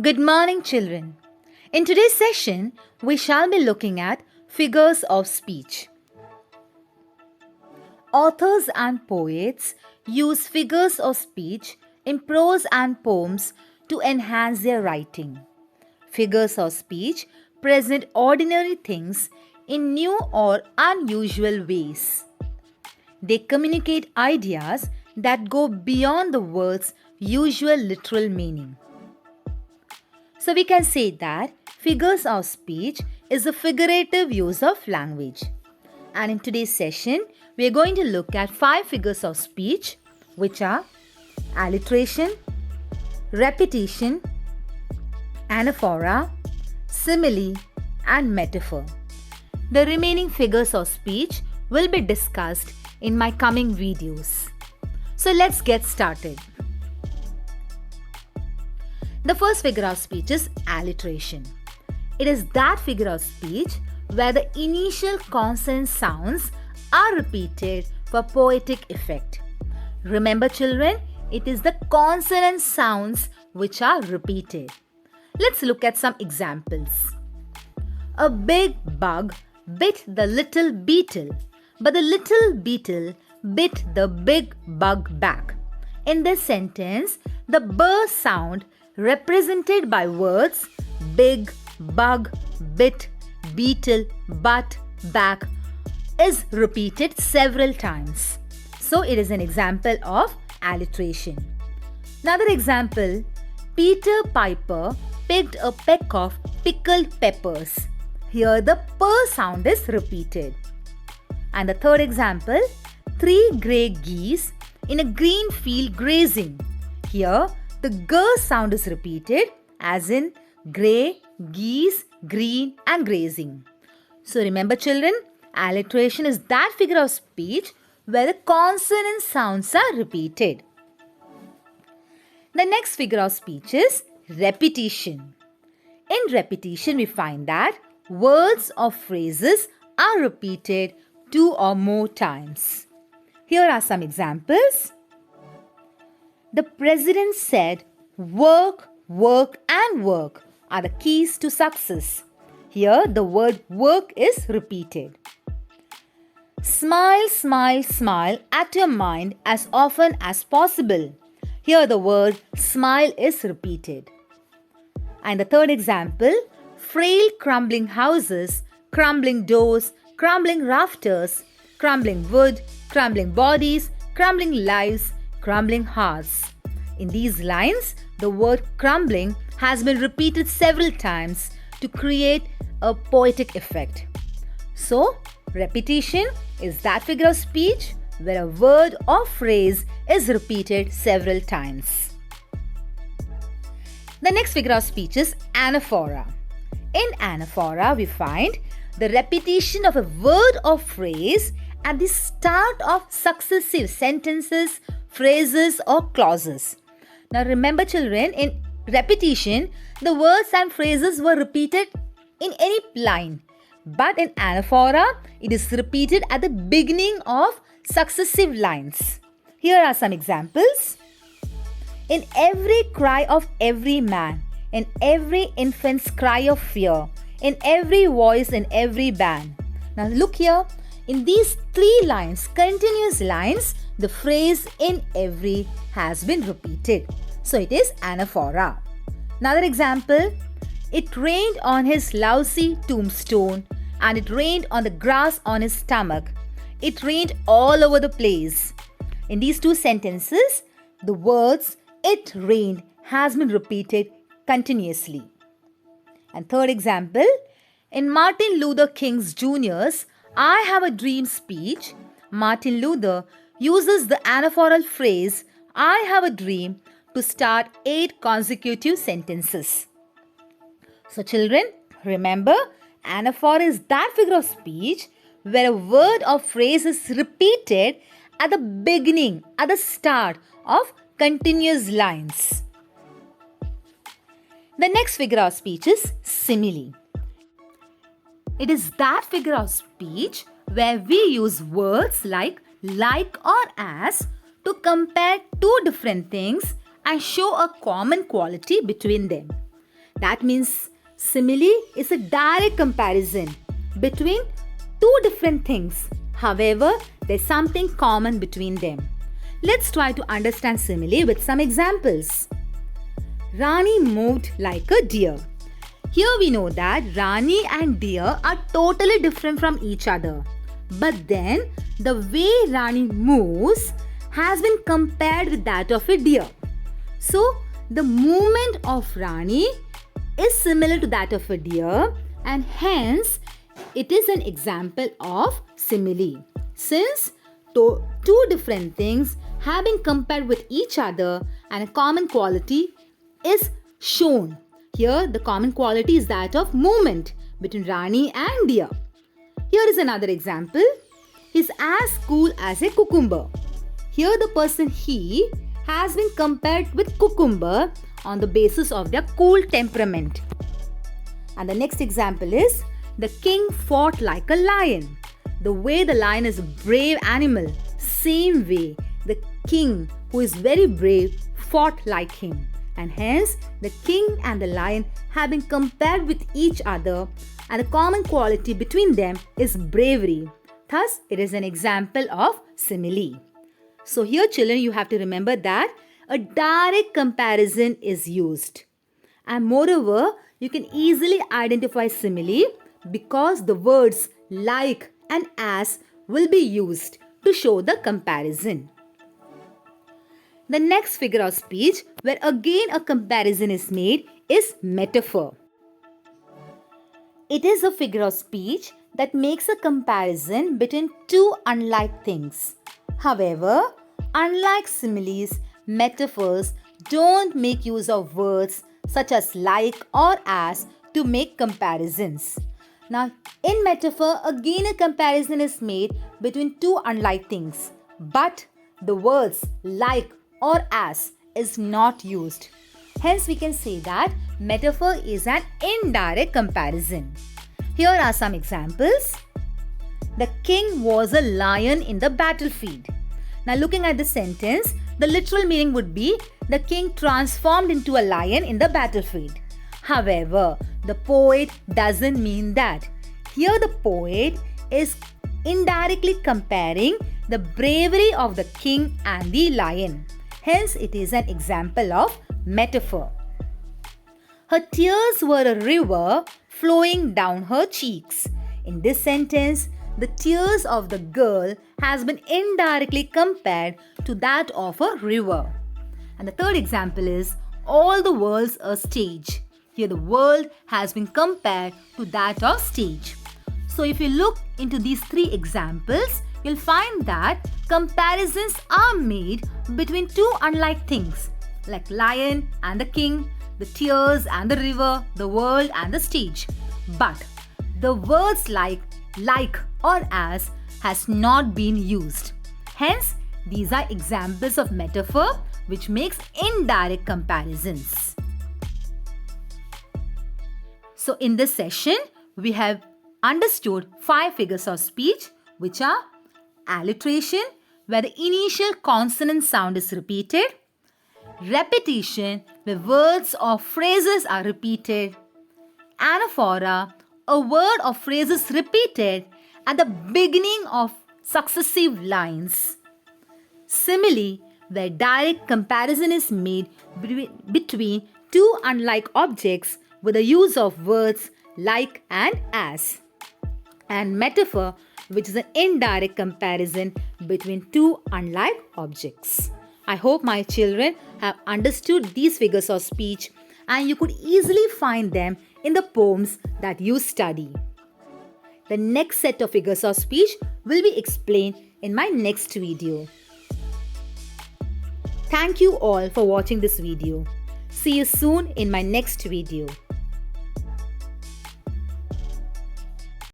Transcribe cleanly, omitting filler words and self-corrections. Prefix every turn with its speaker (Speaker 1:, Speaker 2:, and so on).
Speaker 1: Good morning, children. In today's session, we shall be looking at figures of speech. Authors and poets use figures of speech in prose and poems to enhance their writing. Figures of speech present ordinary things in new or unusual ways. They communicate ideas that go beyond the word's usual literal meaning. So we can say that figures of speech is a figurative use of language. And in today's session, we are going to look at 5 figures of speech, which are alliteration, repetition, anaphora, simile, and metaphor. The remaining figures of speech will be discussed in my coming videos. So let's get started. The first figure of speech is alliteration. It is that figure of speech where the initial consonant sounds are repeated for poetic effect. Remember, children, it is the consonant sounds which are repeated. Let's look at some examples. A big bug bit the little beetle, but the little beetle bit the big bug back. In this sentence, the b sound represented by words big, bug, bit, beetle, butt, back is repeated several times. So it is an example of alliteration. Another example, Peter Piper picked a peck of pickled peppers. Here the p sound is repeated. And the third example, 3 grey geese in a green field grazing. Here the g sound is repeated as in grey, geese, green and grazing. So remember, children, alliteration is that figure of speech where the consonant sounds are repeated. The next figure of speech is repetition. In repetition, we find that words or phrases are repeated 2 or more times. Here are some examples. The president said, work, work and work are the keys to success. Here the word work is repeated. Smile, smile, smile at your mind as often as possible. Here the word smile is repeated. And the third example, frail crumbling houses, crumbling doors, crumbling rafters, crumbling wood, crumbling bodies, crumbling lives, crumbling hearts. In these lines, the word crumbling has been repeated several times to create a poetic effect. So, repetition is that figure of speech where a word or phrase is repeated several times. The next figure of speech is anaphora. In anaphora, we find the repetition of a word or phrase at the start of successive sentences, phrases or clauses. Now remember, children, in repetition, the words and phrases were repeated in any line. But in anaphora, it is repeated at the beginning of successive lines. Here are some examples. In every cry of every man, in every infant's cry of fear, in every voice, in every band. Now look here. In these 3 lines, continuous lines, the phrase in every has been repeated. So it is anaphora. Another example, it rained on his lousy tombstone and it rained on the grass on his stomach. It rained all over the place. In these 2 sentences, the words it rained has been repeated continuously. And third example, in Martin Luther King Jr.'s I Have a Dream speech, Martin Luther uses the anaphoral phrase I have a dream to start 8 consecutive sentences. So children, remember, anaphora is that figure of speech where a word or phrase is repeated at the beginning, at the start of continuous lines. The next figure of speech is simile. It is that figure of speech where we use words like or as to compare 2 different things and show a common quality between them. That means simile is a direct comparison between two different things. However, there's something common between them. Let's try to understand simile with some examples. Rani moved like a deer. Here we know that Rani and deer are totally different from each other. But then the way Rani moves has been compared with that of a deer. So the movement of Rani is similar to that of a deer, and hence it is an example of simile. Since two different things have been compared with each other and a common quality is shown. Here the common quality is that of movement between Rani and deer. Here is another example. He is as cool as a cucumber. Here the person he has been compared with cucumber on the basis of their cool temperament. And the next example is the king fought like a lion. The way the lion is a brave animal, same way the king, who is very brave, fought like him. And hence the king and the lion have been compared with each other, and the common quality between them is bravery. Thus, it is an example of simile. So here children, you have to remember that a direct comparison is used. And moreover, you can easily identify simile because the words like and as will be used to show the comparison. The next figure of speech, where again a comparison is made, is metaphor. It is a figure of speech that makes a comparison between two unlike things. However, unlike similes, metaphors don't make use of words such as like or as to make comparisons. Now, in metaphor, again a comparison is made between two unlike things, but the words like or as is not used. Hence, we can say that metaphor is an indirect comparison. Here are some examples. The king was a lion in the battlefield. Now, looking at the sentence, the literal meaning would be the king transformed into a lion in the battlefield. However, the poet doesn't mean that. Here, the poet is indirectly comparing the bravery of the king and the lion. Hence, it is an example of metaphor. Her tears were a river flowing down her cheeks. In this sentence, the tears of the girl has been indirectly compared to that of a river. And the third example is all the world's a stage. Here the world has been compared to that of stage. So if you look into these three examples, you'll find that comparisons are made between two unlike things, like lion and the king, the tears and the river, the world and the stage. But the words like or as has not been used. Hence, these are examples of metaphor which makes indirect comparisons. So in this session, we have understood 5 figures of speech, which are alliteration, where the initial consonant sound is repeated, repetition, where words or phrases are repeated, anaphora, a word or phrase is repeated at the beginning of successive lines, simile, where direct comparison is made between two unlike objects with the use of words like and as, and metaphor, which is an indirect comparison between two unlike objects. I hope my children have understood these figures of speech and you could easily find them in the poems that you study. The next set of figures of speech will be explained in my next video. Thank you all for watching this video. See you soon in my next video.